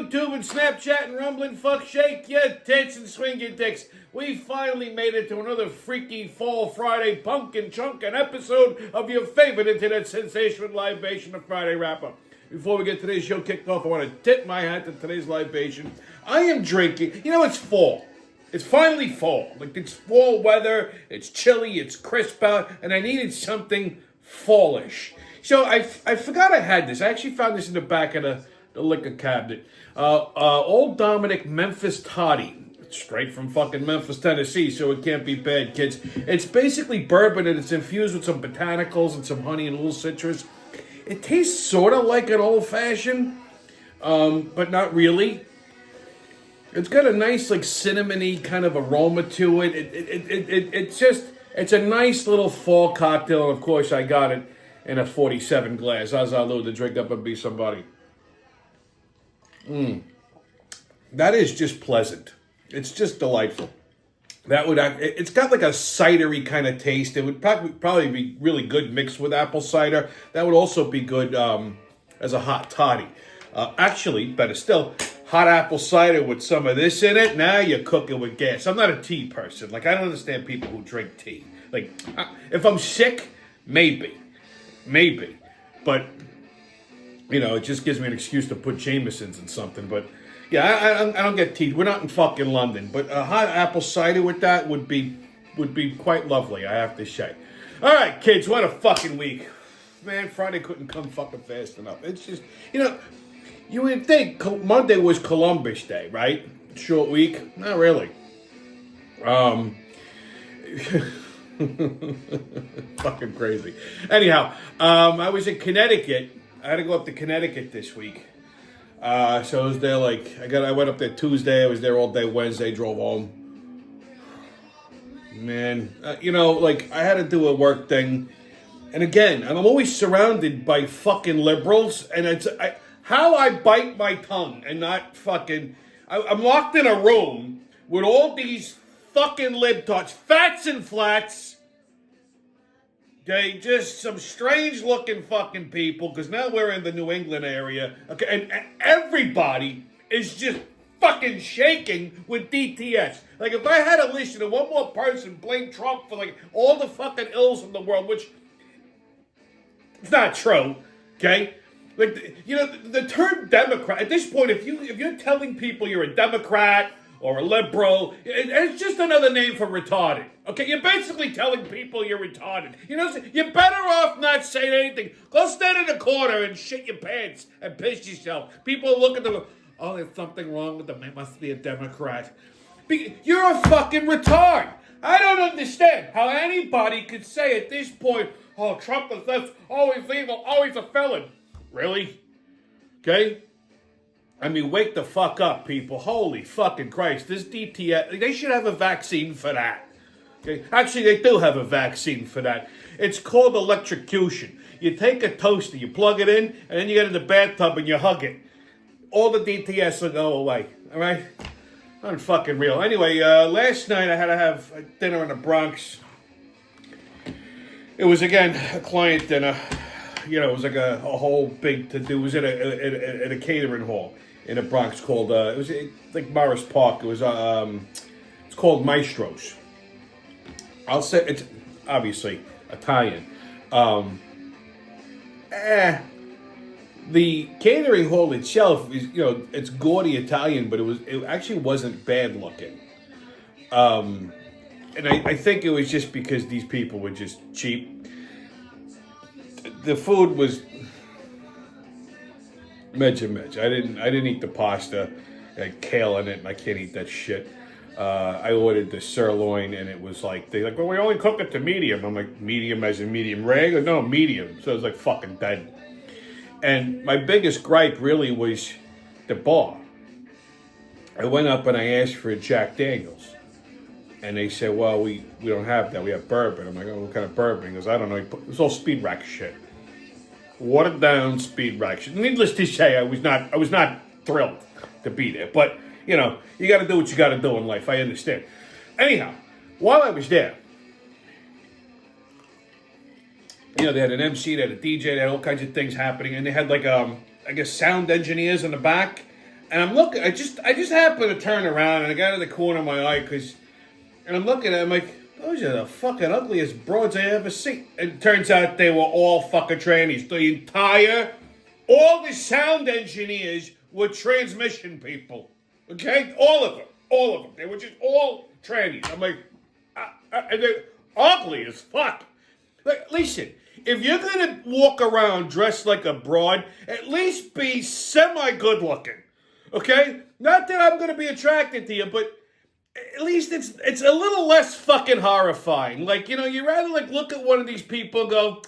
YouTube and Snapchat and Rumbling, fuck, shake your tits and swing your dicks. We finally made it to another freaky Fall Friday pumpkin chunkin' episode of your favorite internet sensation libation of Friday Wrap-Up. Before we get today's show kicked off, I want to tip my hat to today's libation. I am drinking, it's fall. It's finally fall. Like, it's fall weather, it's chilly, it's crisp out, and I needed something fallish. So I forgot I had this. I actually found this in the back of the liquor cabinet. Old Dominic Memphis Toddy. Straight from fucking Memphis, Tennessee, so it can't be bad, kids. It's basically bourbon, and it's infused with some botanicals and some honey and a little citrus. It tastes sort of like an old-fashioned, but not really. It's got a nice, like, cinnamony kind of aroma to it. It's a nice little fall cocktail, and of course I got it in a 47 glass. How's I load to drink up and be somebody? That is just pleasant. It's just delightful. It's got like a cidery kind of taste. It would probably be really good mixed with apple cider. That would also be good as a hot toddy. Actually, better still, hot apple cider with some of this in it. Now you're cooking with gas. I'm not a tea person. Like, I don't understand people who drink tea. Like, if I'm sick, maybe. But, it just gives me an excuse to put Jameson's in something. But, yeah, I don't get tea. We're not in fucking London. But a hot apple cider with that would be quite lovely, I have to say. All right, kids, what a fucking week. Man, Friday couldn't come fucking fast enough. It's just, you would think Monday was Columbus Day, right? Short week. Not really. Fucking crazy. Anyhow, I was in Connecticut. I had to go up to Connecticut this week. So I was there I went up there Tuesday. I was there all day Wednesday, drove home. Man, I had to do a work thing. And again, I'm always surrounded by fucking liberals. And how I bite my tongue and not fucking... I'm locked in a room with all these fucking libtards, fats and flats. Okay, just some strange-looking fucking people, because now we're in the New England area, okay, and everybody is just fucking shaking with DTS. Like, if I had to listen to one more person blame Trump for, all the fucking ills in the world, which, it's not true, okay? Like, the term Democrat, at this point, if you're telling people you're a Democrat or a liberal, it's just another name for retarded. Okay, you're basically telling people you're retarded. You're better off not saying anything. Go stand in the corner and shit your pants and piss yourself. People look at them, oh, there's something wrong with them. It must be a Democrat. You're a fucking retard. I don't understand how anybody could say at this point, oh, Trump is this, oh, he's evil, oh, he's a felon. Really? Okay? I mean, wake the fuck up, people. Holy fucking Christ. This DTS, they should have a vaccine for that. Okay? Actually, they do have a vaccine for that. It's called electrocution. You take a toaster, you plug it in, and then you get in the bathtub and you hug it. All the DTS will go away. All right? Unfucking real. Anyway, last night I had to have dinner in the Bronx. It was, again, a client dinner. It was like a whole big to-do. It was at a catering hall in the Bronx called, it was like Morris Park. It was, it's called Maestro's. I'll say, it's obviously Italian. The catering hall itself is, it's gaudy Italian, but it actually wasn't bad looking. And I think it was just because these people were just cheap. The food was medge. I didn't eat the pasta. It had kale in it, and I can't eat that shit. I ordered the sirloin, and it was they're like, well, we only cook it to medium. I'm like, medium as in medium rare? No, medium. So it was like fucking dead. And my biggest gripe really was the bar. I went up and I asked for a Jack Daniels. And they said, well, we don't have that. We have bourbon. I'm like, oh, what kind of bourbon? He goes, I don't know. It was all speed rack shit. Watered down speed rack shit. Needless to say, I was not thrilled to be there. But, you got to do what you got to do in life. I understand. Anyhow, while I was there, they had an MC, they had a DJ, they had all kinds of things happening. And they had I guess sound engineers in the back. And I'm looking. I just happened to turn around and I got in the corner of my eye and I'm looking at it, I'm like, those are the fucking ugliest broads I ever seen. And it turns out they were all fucking trannies. All the sound engineers were transmission people. Okay? All of them. They were just all trannies. I'm like, and they're ugly as fuck. Like, listen, if you're gonna walk around dressed like a broad, at least be semi-good looking. Okay? Not that I'm gonna be attracted to you, but at least it's a little less fucking horrifying. Like, you rather like look at one of these people and go,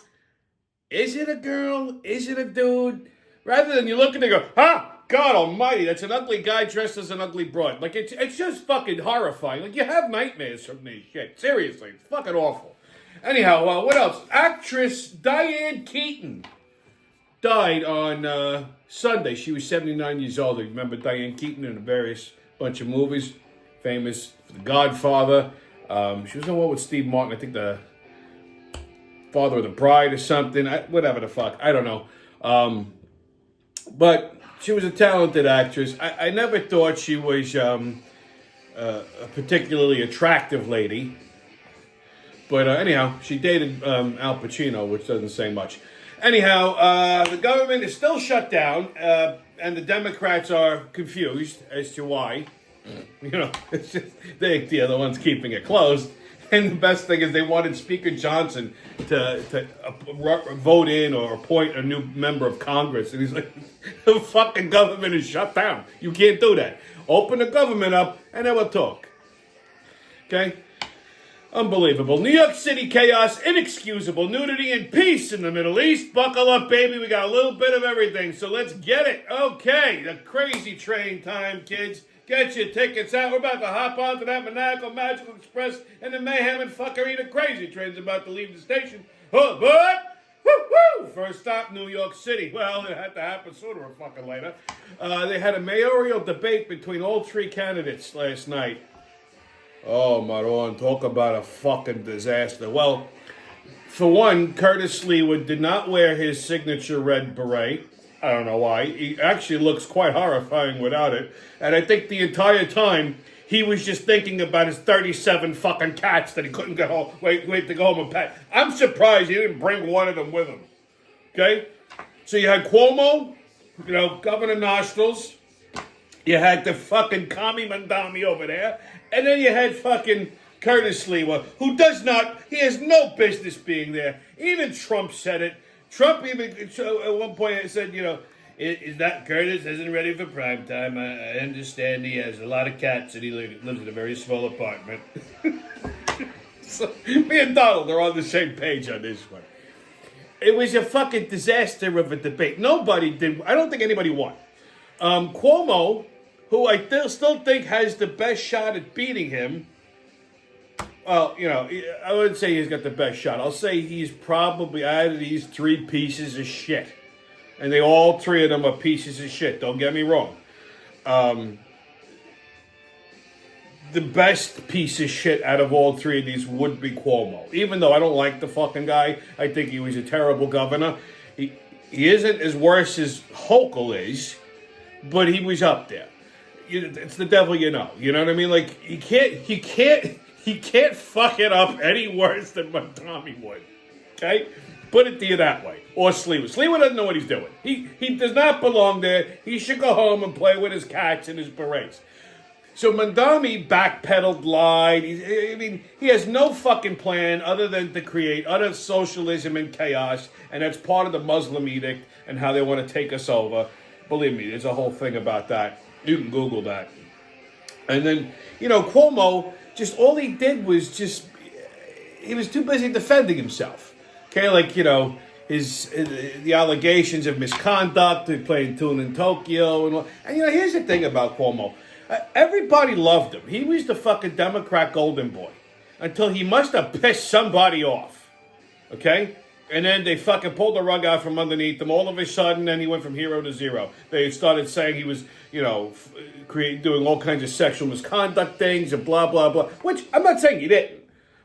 is it a girl? Is it a dude? Rather than you look and they go, God almighty, that's an ugly guy dressed as an ugly broad. Like, it's just fucking horrifying. Like, you have nightmares from this shit. Seriously, it's fucking awful. Anyhow, what else? Actress Diane Keaton died on Sunday. She was 79 years old. You remember Diane Keaton in a various bunch of movies. Famous for The Godfather. She was in one with Steve Martin. I think the Father of the Bride or something. Whatever the fuck. I don't know. But she was a talented actress. I never thought she was a particularly attractive lady. But anyhow, she dated Al Pacino, which doesn't say much. Anyhow, the government is still shut down, and the Democrats are confused as to why. It's just they're the ones keeping it closed. And the best thing is they wanted Speaker Johnson to vote in or appoint a new member of Congress. And he's like, the fucking government is shut down. You can't do that. Open the government up and then we'll talk. Okay? Unbelievable. New York City chaos, inexcusable nudity, and peace in the Middle East. Buckle up, baby. We got a little bit of everything. So let's get it. Okay. The crazy train time, kids. Get your tickets out. We're about to hop onto that maniacal magical express and the mayhem and fuckery. The crazy train's about to leave the station. Oh, but woo! First stop, New York City. Well, it had to happen sooner or fucking later. They had a mayoral debate between all three candidates last night. Oh, Maron, talk about a fucking disaster. Well, for one, Curtis Leewood did not wear his signature red beret. I don't know why. He actually looks quite horrifying without it. And I think the entire time, he was just thinking about his 37 fucking cats that he couldn't get home, wait to go home and pet. I'm surprised he didn't bring one of them with him. Okay? So you had Cuomo, Governor Nostrils. You had the fucking Kami Mandami over there. And then you had fucking Curtis Leewood, who he has no business being there. Even Trump said it. Trump even, at one point, said, is that Curtis isn't ready for prime time. I understand he has a lot of cats and he lives in a very small apartment. So, me and Donald are on the same page on this one. It was a fucking disaster of a debate. I don't think anybody won. Cuomo, who I still think has the best shot at beating him. Well, I wouldn't say he's got the best shot. I'll say he's probably out of these three pieces of shit. And all three of them are pieces of shit. Don't get me wrong. The best piece of shit out of all three of these would be Cuomo. Even though I don't like the fucking guy. I think he was a terrible governor. He isn't as worse as Hochul is. But he was up there. It's the devil you know. You know what I mean? Like, he can't fuck it up any worse than Mandami would. Okay? Put it to you that way. Or Sleewood. Sleewood doesn't know what he's doing. He does not belong there. He should go home and play with his cats and his berets. So Mandami backpedaled, lied. He has no fucking plan other than to create utter socialism and chaos. And that's part of the Muslim edict and how they want to take us over. Believe me, there's a whole thing about that. You can Google that. And then, Cuomo, just all he did was he was too busy defending himself. Okay, like, the allegations of misconduct, playing Tune in Tokyo. And here's the thing about Cuomo. Everybody loved him. He was the fucking Democrat golden boy. Until he must have pissed somebody off. Okay? And then they fucking pulled the rug out from underneath him. All of a sudden, then he went from hero to zero. They started saying he was, doing all kinds of sexual misconduct things and blah, blah, blah. Which, I'm not saying he didn't.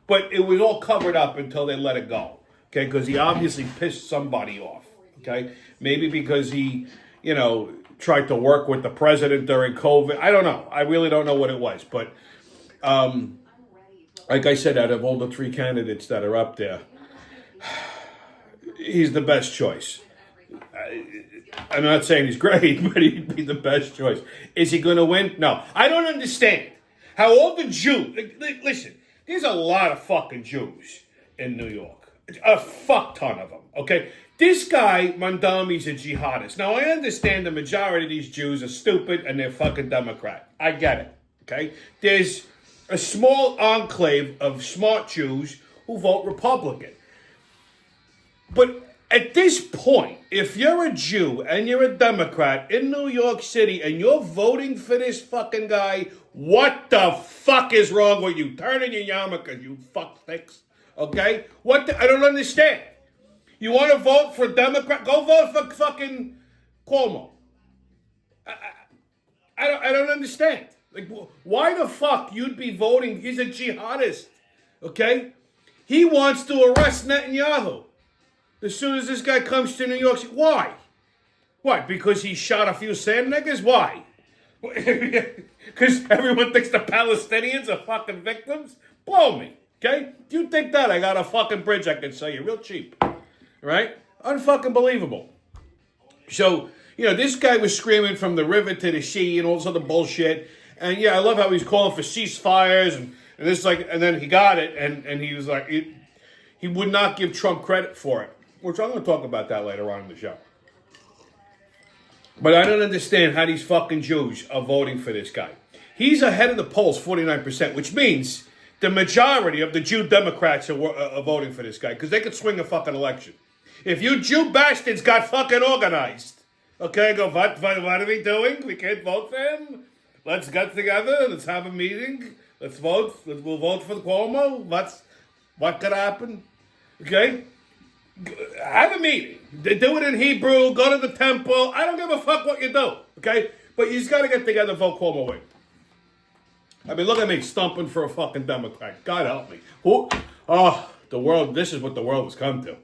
But it was all covered up until they let it go. Okay? Because he obviously pissed somebody off. Okay? Maybe because he, tried to work with the president during COVID. I don't know. I really don't know what it was. But like I said, out of all the three candidates that are up there, he's the best choice. I'm not saying he's great, but he'd be the best choice. Is he going to win? No. I don't understand how all the Jews... Listen, there's a lot of fucking Jews in New York. A fuck ton of them, okay? This guy, Mandami's a jihadist. Now, I understand the majority of these Jews are stupid and they're fucking Democrat. I get it, okay? There's a small enclave of smart Jews who vote Republican. But at this point, if you're a Jew and you're a Democrat in New York City and you're voting for this fucking guy, what the fuck is wrong with you? Turn in your yarmulke, you fucksticks. Okay? I don't understand. You want to vote for Democrat? Go vote for fucking Cuomo. I don't understand. Like, why the fuck you'd be voting? He's a jihadist. Okay? He wants to arrest Netanyahu. As soon as this guy comes to New York City. Why? Why? Because he shot a few sand niggas? Why? Because everyone thinks the Palestinians are fucking victims? Blow me, okay? If you think that, I got a fucking bridge I can sell you real cheap. Right? Unfucking believable. So, this guy was screaming from the river to the sea and all this other bullshit. And yeah, I love how he's calling for ceasefires and this and then he got it and he was like, he would not give Trump credit for it. Which I'm going to talk about that later on in the show. But I don't understand how these fucking Jews are voting for this guy. He's ahead of the polls, 49%, which means the majority of the Jew Democrats are voting for this guy because they could swing a fucking election. If you Jew bastards got fucking organized, okay, go, what are we doing? We can't vote for him? Let's get together. Let's have a meeting. Let's vote. We'll vote for Cuomo. What could happen? Okay? Have a meeting. Do it in Hebrew. Go to the temple. I don't give a fuck what you do. Okay? But you just got to get together and vote Cuomo in. I mean, look at me stumping for a fucking Democrat. God help me. The world. This is what the world has come to.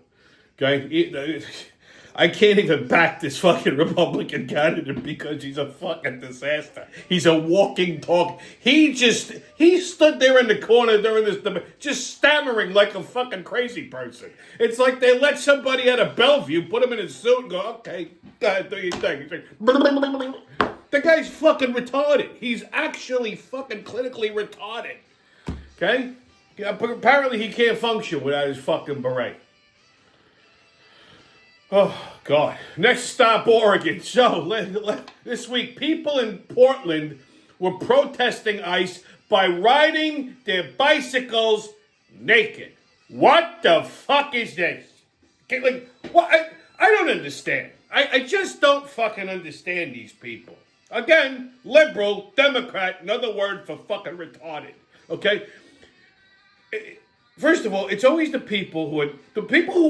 Okay? I can't even back this fucking Republican candidate because he's a fucking disaster. He's a walking talk. He stood there in the corner during this debate, just stammering like a fucking crazy person. It's like they let somebody out of Bellevue, put him in a suit and go, okay, go ahead, do your thing. He's like, the guy's fucking retarded. He's actually fucking clinically retarded. Okay? Yeah, apparently he can't function without his fucking beret. Oh, God. Next stop, Oregon. So, this week, people in Portland were protesting ICE by riding their bicycles naked. What the fuck is this? Okay, what? I don't understand. I just don't fucking understand these people. Again, liberal, Democrat, another word for fucking retarded. Okay? First of all, it's always the people who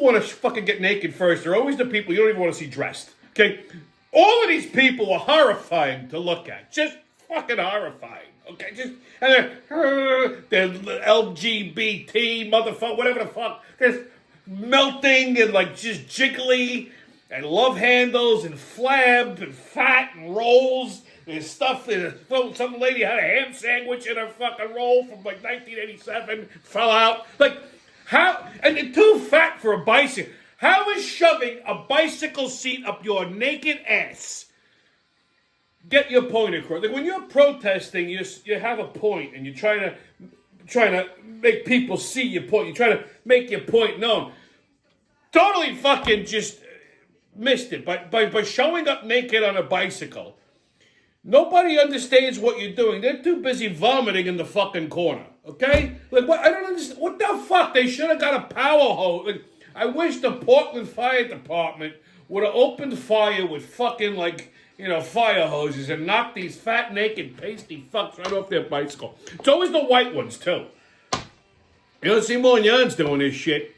want to fucking get naked first are always the people you don't even want to see dressed. Okay? All of these people are horrifying to look at. Just fucking horrifying. Okay? And they're LGBT, motherfucker, whatever the fuck. They're melting and just jiggly and love handles and flab and fat and rolls. There's stuff that some lady had a ham sandwich in her fucking roll from 1987, fell out. How? And they're too fat for a bicycle. How is shoving a bicycle seat up your naked ass get your point across? When you're protesting, you have a point and you're trying to make people see your point. You're trying to make your point known. Totally fucking just missed it by showing up naked on a bicycle. Nobody understands what you're doing. They're too busy vomiting in the fucking corner. Okay? What? I don't understand. What the fuck? They should have got a power hose. I wish the Portland Fire Department would have opened fire with fucking fire hoses and knocked these fat, naked, pasty fucks right off their bicycle. It's always the white ones too. You don't see more Yans doing this shit.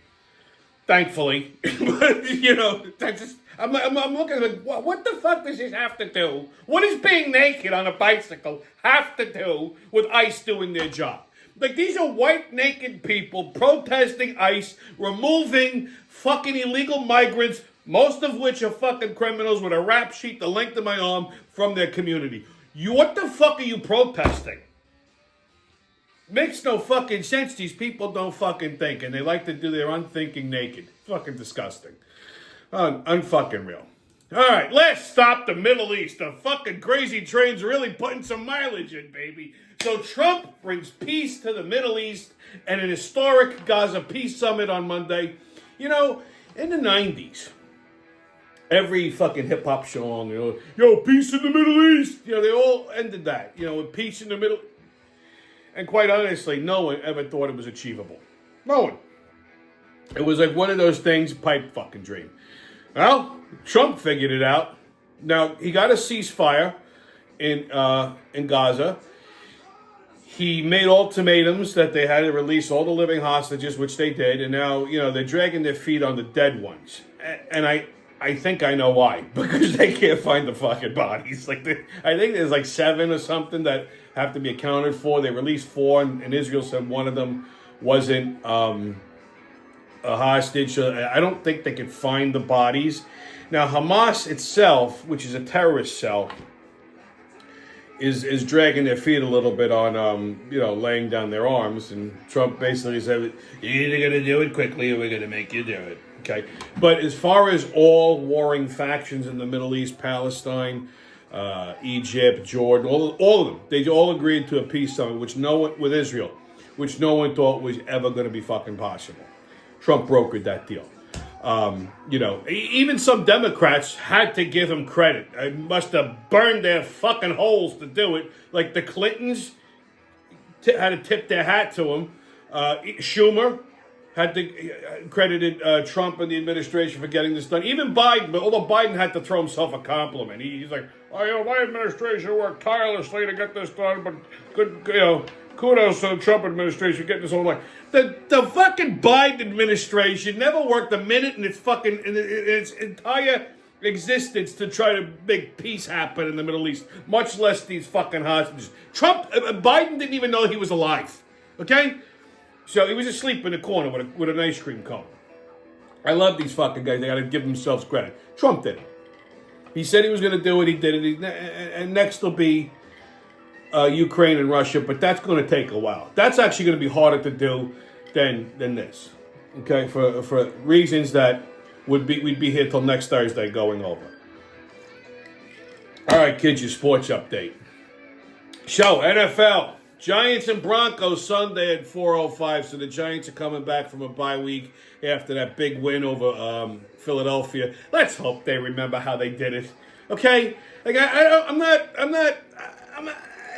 Thankfully, that's just. I'm looking at what the fuck does this have to do? What does being naked on a bicycle have to do with ICE doing their job? These are white naked people protesting ICE, removing fucking illegal migrants most of which are fucking criminals with a rap sheet the length of my arm from their community. What the fuck are you protesting? Makes no fucking sense. These people don't fucking think, and they like to do their unthinking naked. Fucking disgusting. Unfucking real. All right, let's stop the Middle East. The fucking crazy train's really putting some mileage in, baby. So Trump brings peace to the Middle East and an historic Gaza peace summit on Monday. You know, in the 90s, every fucking hip-hop song, yo, peace in the Middle East. They all ended that, with peace in the Middle. And quite honestly, no one ever thought it was achievable. No one. It was like one of those things, pipe fucking dream. Well, Trump figured it out. Now, he got a ceasefire in Gaza. He made ultimatums that they had to release all the living hostages, which they did. And now, they're dragging their feet on the dead ones. And I think I know why. Because they can't find the fucking bodies. I think there's like 7 or something that have to be accounted for. They released 4, and Israel said one of them wasn't a hostage. So I don't think they could find the bodies. Now, Hamas itself, which is a terrorist cell, is dragging their feet a little bit on, laying down their arms. And Trump basically said, you're either going to do it quickly or we're going to make you do it. Okay. But as far as all warring factions in the Middle East, Palestine, Egypt, Jordan, all of them, they all agreed to a peace summit, with Israel, which no one thought was ever going to be fucking possible. Trump brokered that deal. Even some Democrats had to give him credit. They must have burned their fucking holes to do it. Like the Clintons had to tip their hat to him. Schumer had to credited Trump and the administration for getting this done. Even Biden, but although Biden had to throw himself a compliment. He's like, my administration worked tirelessly to get this done, but good, kudos to the Trump administration for getting this all done. The fucking Biden administration never worked a minute in its entire existence to try to make peace happen in the Middle East, much less these fucking hostages. Biden didn't even know he was alive. Okay? So he was asleep in the corner with an ice cream cone. I love these fucking guys. They got to give themselves credit. Trump did it. He said he was going to do it. He did it. And next will be Ukraine and Russia, but that's going to take a while. That's actually going to be harder to do than this. Okay, for reasons that we'd be here till next Thursday going over. All right, kids, your sports update. So NFL. Giants and Broncos Sunday at 4:05. So the Giants are coming back from a bye week after that big win over Philadelphia. Let's hope they remember how they did it. Okay, I'm not. I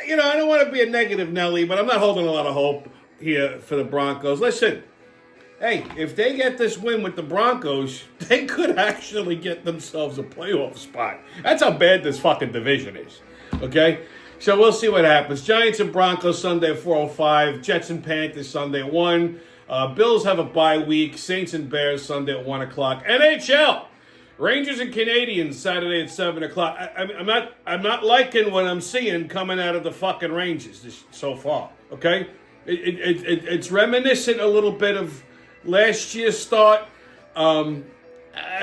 don't want to be a negative Nelly, but I'm not holding a lot of hope here for the Broncos. Listen, hey, if they get this win with the Broncos, they could actually get themselves a playoff spot. That's how bad this fucking division is. Okay. So we'll see what happens. Giants and Broncos Sunday at 4:05. Jets and Panthers Sunday at 1. Bills have a bye week. Saints and Bears Sunday at 1 o'clock. NHL. Rangers and Canadians Saturday at 7 o'clock. I'm not liking what I'm seeing coming out of the fucking Rangers so far. Okay? It's reminiscent a little bit of last year's start. I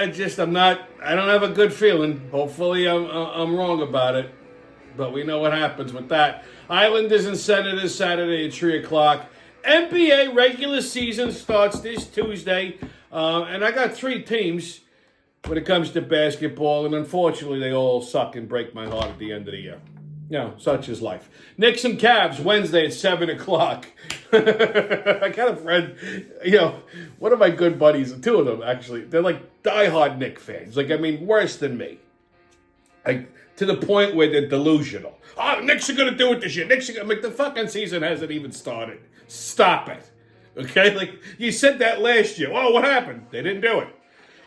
don't have a good feeling. Hopefully I'm wrong about it. But we know what happens with that. Islanders and Senators Saturday at 3 o'clock. NBA regular season starts this Tuesday. And I got 3 teams when it comes to basketball. And unfortunately, they all suck and break my heart at the end of the year. Such is life. Knicks and Cavs Wednesday at 7 o'clock. I got a friend, one of my good buddies, 2 of them actually, they're like diehard Knicks fans. Worse than me. To the point where they're delusional. Oh, Knicks are going to do it this year. The fucking season hasn't even started. Stop it. Okay? You said that last year. Oh, what happened? They didn't do it.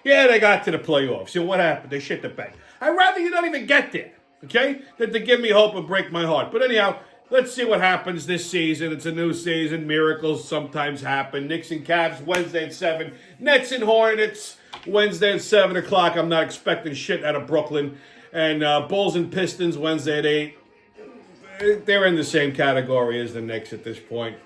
Yeah, they got to the playoffs. What happened? They shit the bed. I'd rather you not even get there. Okay? Than to give me hope and break my heart. But anyhow, let's see what happens this season. It's a new season. Miracles sometimes happen. Knicks and Cavs Wednesday at 7. Nets and Hornets Wednesday at 7 o'clock. I'm not expecting shit out of Brooklyn. And Bulls and Pistons Wednesday at 8. They're in the same category as the Knicks at this point.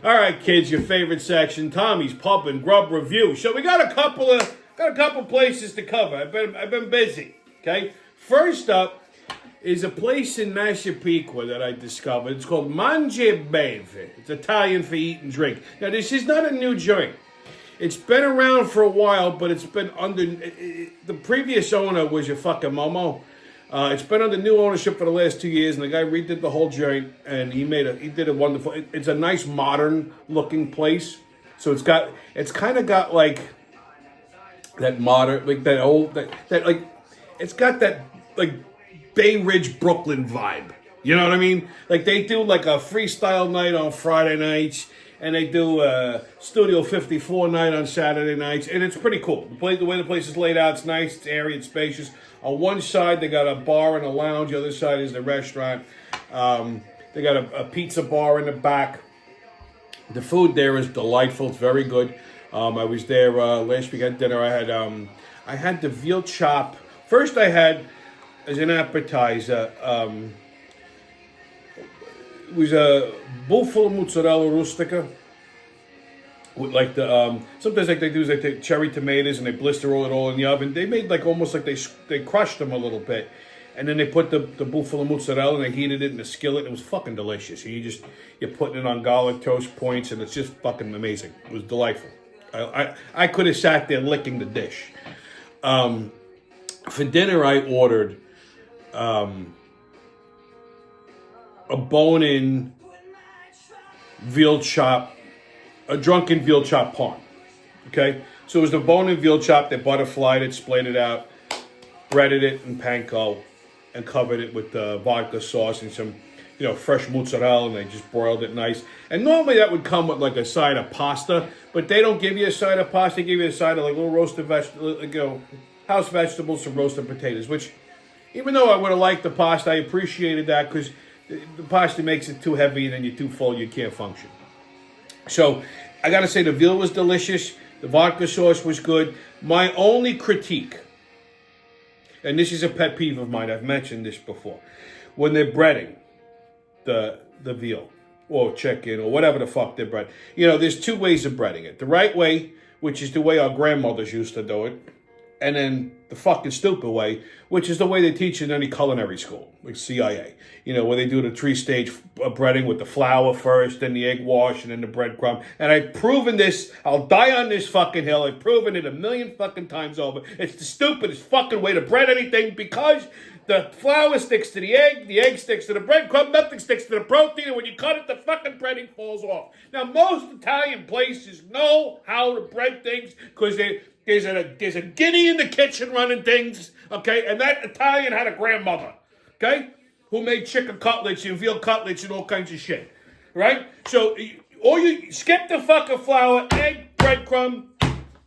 All right, kids, your favorite section, Tommy's Pub and Grub Review. So we got a couple of Got a couple places to cover. I've been busy. Okay. First up is a place in Massapequa that I discovered. It's called Mangia Beve. It's Italian for eat and drink. Now, this is not a new joint. It's been around for a while, but it's been under... The previous owner was your fucking Momo. It's been under new ownership for the last 2 years, and the guy redid the whole joint, and he did a wonderful... It's a nice, modern-looking place. So it's kind of got, like, that modern... Like, that old... That like... It's got that, like... Bay Ridge, Brooklyn vibe. You know what I mean? Like, they do, like, a freestyle night on Friday nights, and they do a Studio 54 night on Saturday nights, and it's pretty cool. The way the place is laid out, it's nice, it's airy, it's spacious. On one side, they got a bar and a lounge. The other side is the restaurant. They got a pizza bar in the back. The food there is delightful. It's very good. I was there last week at dinner. I had the veal chop. First, I had... as an appetizer, it was a buffalo mozzarella rustica with like the sometimes like they do is they take cherry tomatoes and they blister it all in the oven. They made like almost like they crushed them a little bit, and then they put the buffalo mozzarella and they heated it in a skillet. It was fucking delicious. You're putting it on garlic toast points, and it's just fucking amazing. It was delightful. I could have sat there licking the dish. For dinner, I ordered a bone-in veal chop, a drunken veal chop parm. Okay? So it was the bone-in veal chop. They butterflied it, splayed it out, breaded it in panko, and covered it with vodka sauce and some, fresh mozzarella, and they just broiled it nice. And normally that would come with like a side of pasta, but they don't give you a side of pasta. They give you a side of like little roasted vegetables, house vegetables, some roasted potatoes, which... Even though I would have liked the pasta, I appreciated that because the pasta makes it too heavy and then you're too full, you can't function. So, I got to say the veal was delicious. The vodka sauce was good. My only critique, and this is a pet peeve of mine, I've mentioned this before, when they're breading the veal or chicken or whatever the fuck they're breading. There's two ways of breading it. The right way, which is the way our grandmothers used to do it, and then the fucking stupid way, which is the way they teach in any culinary school, like CIA. Where they do the 3-stage breading with the flour first, then the egg wash, and then the breadcrumb. And I've proven this. I'll die on this fucking hill. I've proven it a million fucking times over. It's the stupidest fucking way to bread anything because the flour sticks to the egg sticks to the breadcrumb, nothing sticks to the protein, and when you cut it, the fucking breading falls off. Now, most Italian places know how to bread things because there's a guinea in the kitchen running things, okay? And that Italian had a grandmother, okay? Who made chicken cutlets and veal cutlets and all kinds of shit, right? So, or you skip the fucking flour, egg, breadcrumb,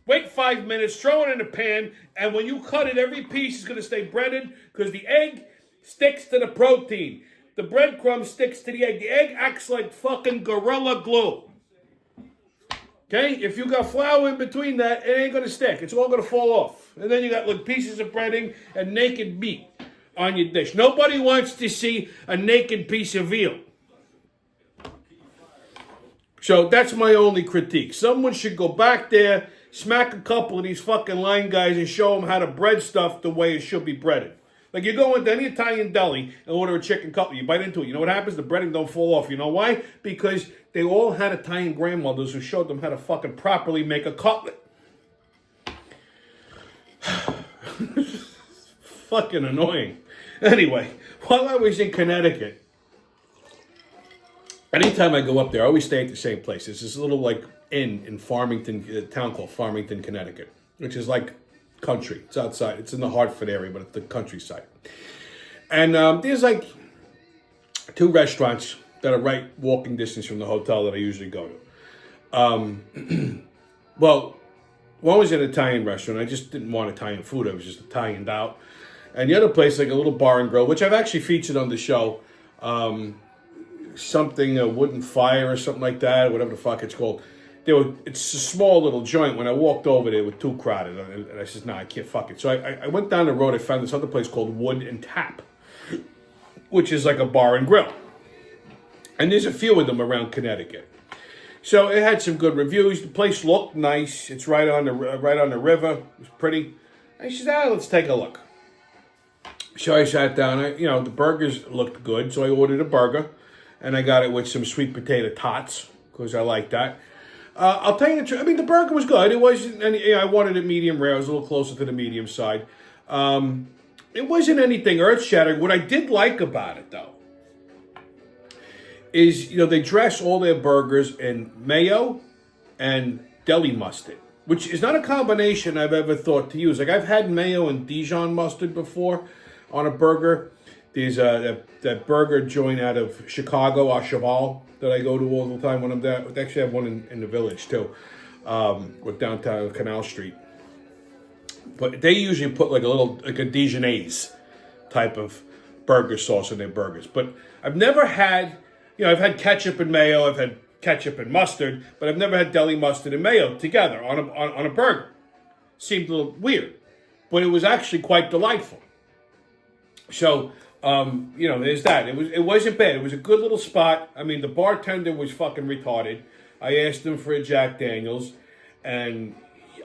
wait 5 minutes, throw it in the pan, and when you cut it, every piece is going to stay breaded because the egg sticks to the protein. The breadcrumb sticks to the egg. The egg acts like fucking Gorilla Glue. Okay, if you got flour in between that, it ain't gonna stick. It's all gonna fall off. And then you got like pieces of breading and naked meat on your dish. Nobody wants to see a naked piece of veal. So that's my only critique. Someone should go back there, smack a couple of these fucking line guys and show them how to bread stuff the way it should be breaded. Like you go into any Italian deli and order a chicken cutlet, you bite into it. You know what happens? The breading don't fall off. You know why? Because they all had Italian grandmothers who showed them how to fucking properly make a cutlet. Fucking annoying. Anyway, while I was in Connecticut, anytime I go up there, I always stay at the same place. There's this little like inn in Farmington, a town called Farmington, Connecticut, which is like country. It's outside. It's in the Hartford area, but it's the countryside. And there's like 2 restaurants that are right walking distance from the hotel that I usually go to. Well, one was an Italian restaurant. I just didn't want Italian food. I was just Italianed out. And the other place, like a little bar and grill, which I've actually featured on the show. Something, a wooden fire or something like that, whatever the fuck it's called. It's a small little joint. When I walked over there, it was too crowded. And I said, nah, I can't fuck it. So I went down the road. I found this other place called Wood and Tap, which is like a bar and grill. And there's a few of them around Connecticut. So it had some good reviews. The place looked nice. It's right on the river. It was pretty. I said, let's take a look. So I sat down. The burgers looked good, so I ordered a burger, and I got it with some sweet potato tots because I like that. I'll tell you the truth. I mean, the burger was good. It wasn't any. I wanted it medium rare. I was a little closer to the medium side. It wasn't anything earth-shattering. What I did like about it, though, is they dress all their burgers in mayo and deli mustard, which is not a combination I've ever thought to use. Like I've had mayo and Dijon mustard before on a burger. There's that burger joint out of Chicago, Au Cheval, that I go to all the time when I'm there. They actually have one in the Village too, with downtown Canal Street. But they usually put like a Dijonnaise type of burger sauce in their burgers. But I've never had, I've had ketchup and mayo, I've had ketchup and mustard, but I've never had deli mustard and mayo together on a burger. Seemed a little weird, but it was actually quite delightful. So, there's that. It wasn't bad. It was a good little spot. I mean, the bartender was fucking retarded. I asked him for a Jack Daniels, and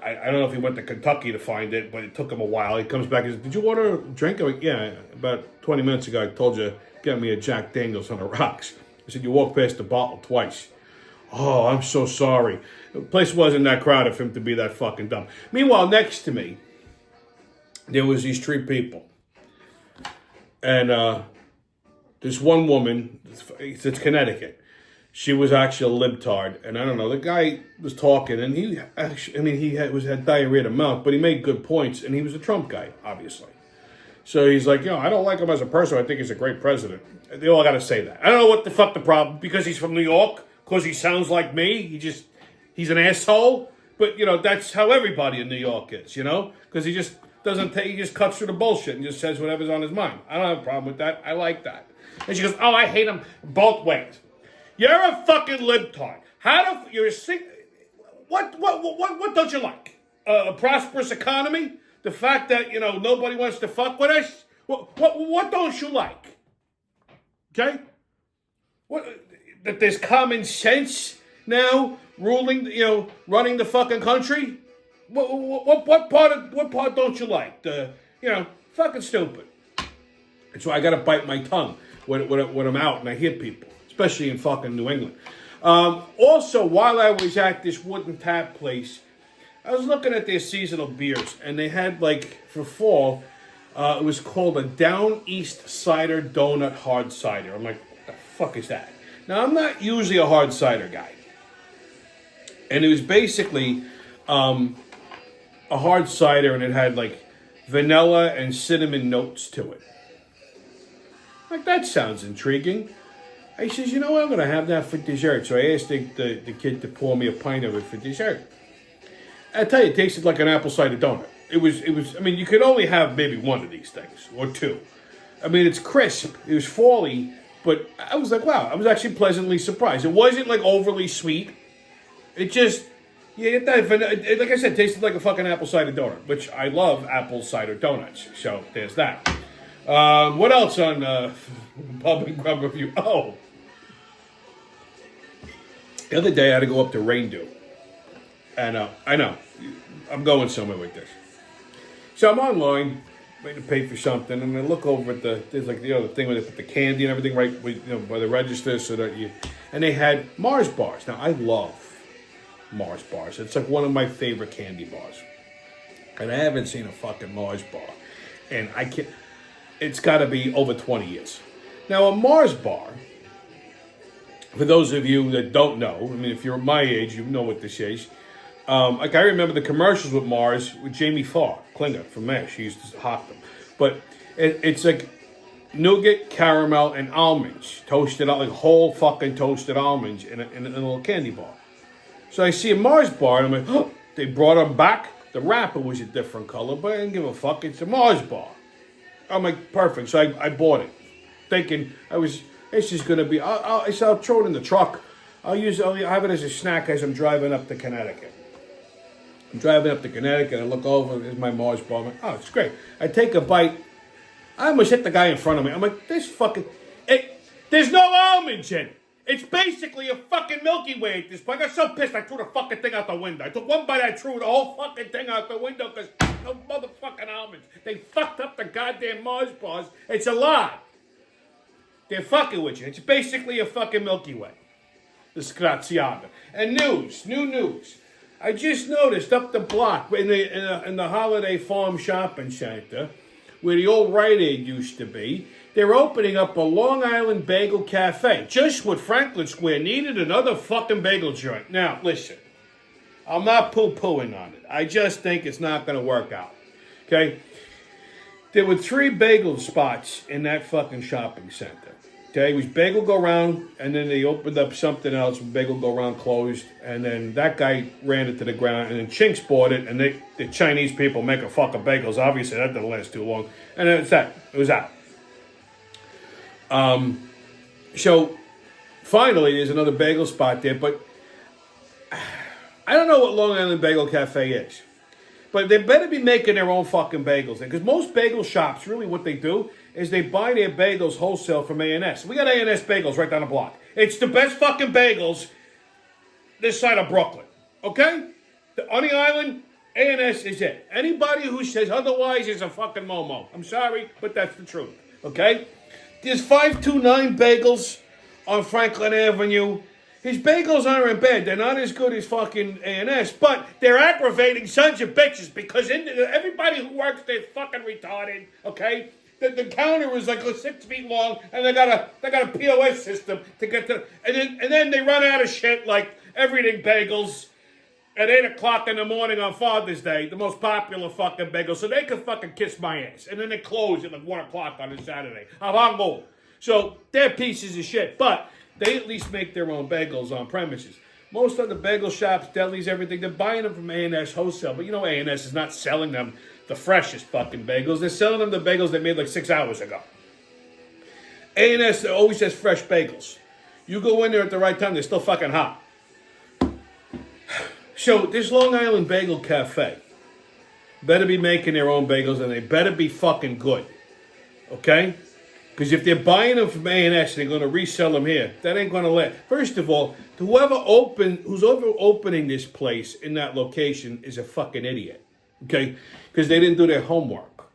I don't know if he went to Kentucky to find it, but it took him a while. He comes back and says, "Did you order a drink?" I'm like, "Yeah, about 20 minutes ago I told you, get me a Jack Daniels on the rocks." I said, "You walked past the bottle twice." "Oh, I'm so sorry." The place wasn't that crowded for him to be that fucking dumb. Meanwhile, next to me, there was these three people. And this one woman, it's Connecticut. She was actually a libtard, and I don't know. The guy was talking, and he had diarrhea in the mouth, but he made good points, and he was a Trump guy, obviously. So he's like, I don't like him as a person. I think he's a great president. They all got to say that. I don't know what the fuck the problem, because he's from New York, because he sounds like me. He's an asshole. But that's how everybody in New York is, because he just he just cuts through the bullshit and just says whatever's on his mind. I don't have a problem with that. I like that. And she goes, I hate him both ways. You're a fucking libtard. You're a what don't you like? A prosperous economy? The fact that, nobody wants to fuck with us? What don't you like? Okay? That there's common sense now ruling, running the fucking country? What part don't you like? Fucking stupid. And so I gotta bite my tongue when I'm out and I hear people, especially in fucking New England. Also, while I was at this wooden tap place, I was looking at their seasonal beers, and they had, for fall, it was called a Down East Cider Donut Hard Cider. I'm like, what the fuck is that? Now, I'm not usually a hard cider guy. And it was basically a hard cider, and it had, vanilla and cinnamon notes to it. Like, that sounds intriguing. I says, I'm going to have that for dessert. So I asked the kid to pour me a pint of it for dessert. I tell you, it tasted like an apple cider donut. It was. You could only have maybe one of these things, or two. It's crisp. It was fally, but I was like, wow, I was actually pleasantly surprised. It wasn't, overly sweet. It just, like I said, it tasted like a fucking apple cider donut, which I love apple cider donuts. So there's that. What else on Pub and Grub Review? Oh. The other day I had to go up to Raindew. And I know, I'm going somewhere with this. So I'm online, waiting to pay for something, and I look over at there's the thing where they put the candy and everything right by the register, so that and they had Mars bars. Now I love Mars bars. It's one of my favorite candy bars. And I haven't seen a fucking Mars bar. And it's got to be over 20 years. Now, a Mars bar, for those of you that don't know, if you're my age, you know what this is. I remember the commercials with Mars with Jamie Klinger from MASH. She used to hawk them. But it's nougat, caramel, and almonds. Toasted out, whole fucking toasted almonds in a little candy bar. So I see a Mars bar, and I'm like, they brought them back. The wrapper was a different color, but I didn't give a fuck. It's a Mars bar. I'm like, perfect. So I bought it, thinking it's just going to be, I'll throw it in the truck. I'll have it as a snack as I'm driving up to Connecticut. I'm driving up to Connecticut, I look over, there's my Mars bar. I'm like, it's great. I take a bite. I almost hit the guy in front of me. I'm like, this fucking, there's no almonds in it. It's basically a fucking Milky Way at this point. I got so pissed I threw the fucking thing out the window. I took one bite, I threw the whole fucking thing out the window because no motherfucking almonds. They fucked up the goddamn Mars bars. It's a lie. They're fucking with you. It's basically a fucking Milky Way. The Scraziaga. And new news. I just noticed up the block in the Holiday Farm Shopping Center, where the old Rite Aid used to be, they're opening up a Long Island Bagel Cafe. Just what Franklin Square needed, another fucking bagel joint. Now, listen, I'm not poo-pooing on it. I just think it's not going to work out. Okay? There were 3 bagel spots in that fucking shopping center. Okay, it was Bagel Go Round, and then they opened up something else when Bagel Go Round closed, and then that guy ran it to the ground, and then Chinks bought it, and the Chinese people make a fucking bagels. Obviously, that didn't last too long, and then it was out. So, finally, there's another bagel spot there, but I don't know what Long Island Bagel Cafe is. But they better be making their own fucking bagels. Because most bagel shops, really what they do is they buy their bagels wholesale from A&S. We got A&S bagels right down the block. It's the best fucking bagels this side of Brooklyn. Okay? On the island, A&S is it. Anybody who says otherwise is a fucking momo. I'm sorry, but that's the truth. Okay? There's 529 bagels on Franklin Avenue. His bagels aren't bad. They're not as good as fucking A&S, but they're aggravating sons of bitches because everybody who works there is fucking retarded, okay? The counter is like 6 feet long, and they got a POS system to get to, and then they run out of shit like everything bagels at 8 o'clock in the morning on Father's Day, the most popular fucking bagel, so they can fucking kiss my ass, and then they close at like 1 o'clock on a Saturday. I'm hungry. So they're pieces of shit, but they at least make their own bagels on premises. Most of the bagel shops, delis, everything, they're buying them from A&S wholesale. But you know A&S is not selling them the freshest fucking bagels. They're selling them the bagels they made like 6 hours ago. A&S always has fresh bagels. You go in there at the right time, they're still fucking hot. So this Long Island Bagel Cafe better be making their own bagels, and they better be fucking good. Okay? Because if they're buying them from A&S and they're going to resell them here, that ain't going to last. First of all, who's opening this place in that location is a fucking idiot. Okay? Because they didn't do their homework.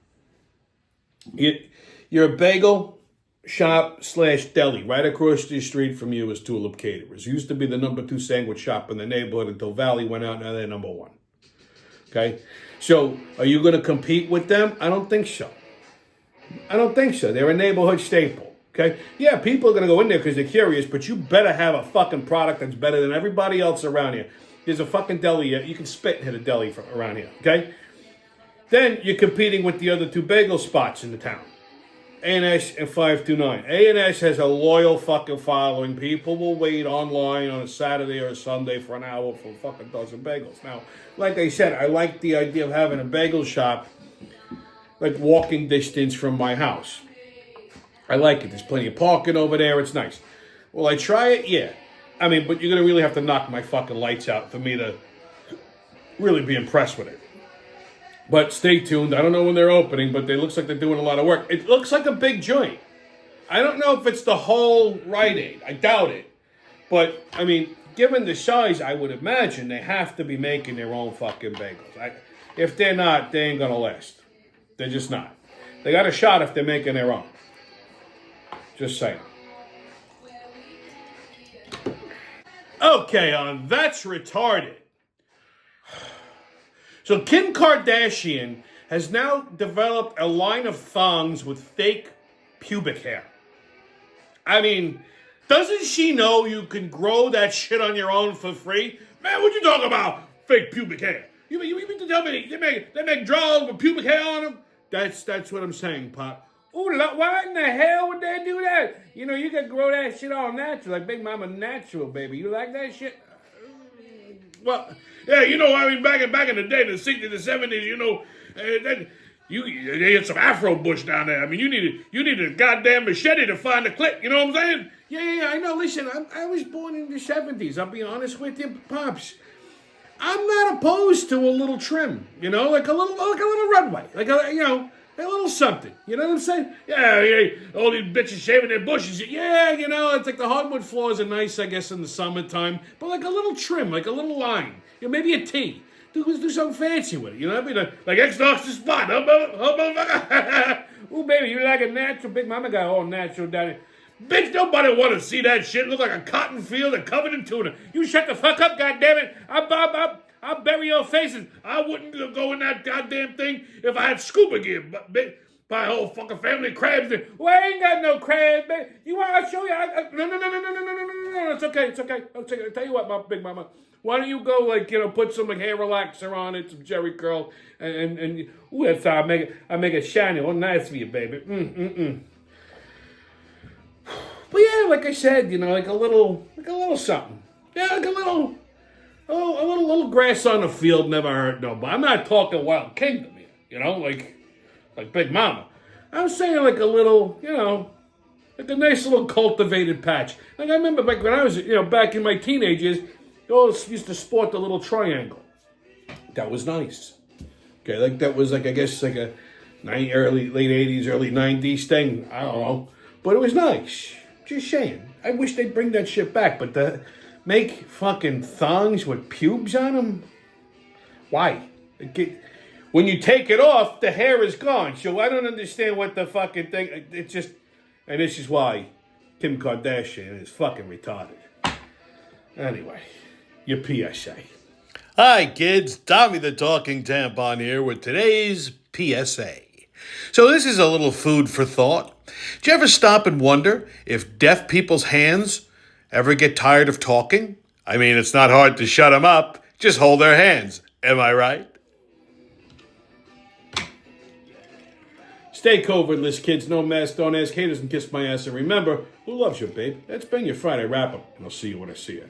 You're a bagel shop / deli. Right across the street from you is Tulip Caterers. It used to be the number 2 sandwich shop in the neighborhood until Valley went out. Now they're number 1. Okay? So, are you going to compete with them? I don't think so. They're a neighborhood staple, okay? Yeah, people are going to go in there because they're curious, but you better have a fucking product that's better than everybody else around here. There's a fucking deli here. You can spit and hit a deli from around here, okay? Then you're competing with the other 2 bagel spots in the town. A&S and 529. A&S has a loyal fucking following. People will wait online on a Saturday or a Sunday for an hour for a fucking dozen bagels. Now, like I said, I like the idea of having a bagel shop like walking distance from my house. I like it. There's plenty of parking over there. It's nice. Will I try it? Yeah. I mean, but you're going to really have to knock my fucking lights out for me to really be impressed with it. But stay tuned. I don't know when they're opening, but it looks like they're doing a lot of work. It looks like a big joint. I don't know if it's the whole Rite Aid. I doubt it. But, I mean, given the size, I would imagine they have to be making their own fucking bagels. If they're not, they ain't going to last. They're just not. They got a shot if they're making their own. Just saying. Okay, that's retarded. So Kim Kardashian has now developed a line of thongs with fake pubic hair. I mean, doesn't she know you can grow that shit on your own for free? Man, what you talking about? Fake pubic hair. You mean to tell me they make drawers with pubic hair on them? That's what I'm saying, Pop. Ooh, why in the hell would they do that? You know, you can grow that shit all natural, like Big Mama Natural, baby. You like that shit? Well, yeah, you know, I mean, back in the day, the 60s, the 70s, you know, they had some Afro bush down there. I mean, you need a goddamn machete to find the clip. You know what I'm saying? Yeah, I know. Listen, I was born in the 70s. I'll be honest with you, Pops. I'm not opposed to a little trim, you know, like a little runway, like A little something. You know what I'm saying? Yeah, all these bitches shaving their bushes. Yeah, it's like the hardwood floors are nice, I guess, in the summertime. But like a little trim, like a little line. Maybe a tee. Do something fancy with it. You know what I mean? Like X-Dox the spot. Ooh, baby, you like a natural? Big Mama got all natural down here. Bitch, nobody want to see that shit. Look like a cotton field and covered in tuna. You shut the fuck up, goddammit. I'll bury your faces. I wouldn't go in that goddamn thing if I had scuba gear. But my whole fucking family of crabs. Well, I ain't got no crabs, man. You want to show you? No. It's okay. I'll tell you what, my Big Mama. Why don't you go, put some hair relaxer on it, some Jerry curl, and ooh, that's how I make it shiny. Oh, nice for you, baby. But yeah, like I said, like a little something. Yeah, like a little grass on the field never hurt nobody. I'm not talking Wild Kingdom here, like Big Mama. I'm saying like a little, like a nice little cultivated patch. Like I remember back when I was, back in my teenage years, you always used to sport the little triangle. That was nice. Okay, like that was I guess like a late 80s, early 90s thing. I don't know. But it was nice. Just saying. I wish they'd bring that shit back. But make fucking thongs with pubes on them? Why? When you take it off, the hair is gone. So I don't understand what the fucking thing... It's just... And this is why Kim Kardashian is fucking retarded. Anyway, your PSA. Hi, kids. Tommy the Talking Tampon here with today's PSA. So this is a little food for thought. Do you ever stop and wonder if deaf people's hands ever get tired of talking? I mean, it's not hard to shut them up. Just hold their hands. Am I right? Stay covertless, kids. No mask, don't ask, haters, and kiss my ass. And remember, who loves you, babe? That's been your Friday wrap-up, and I'll see you when I see you.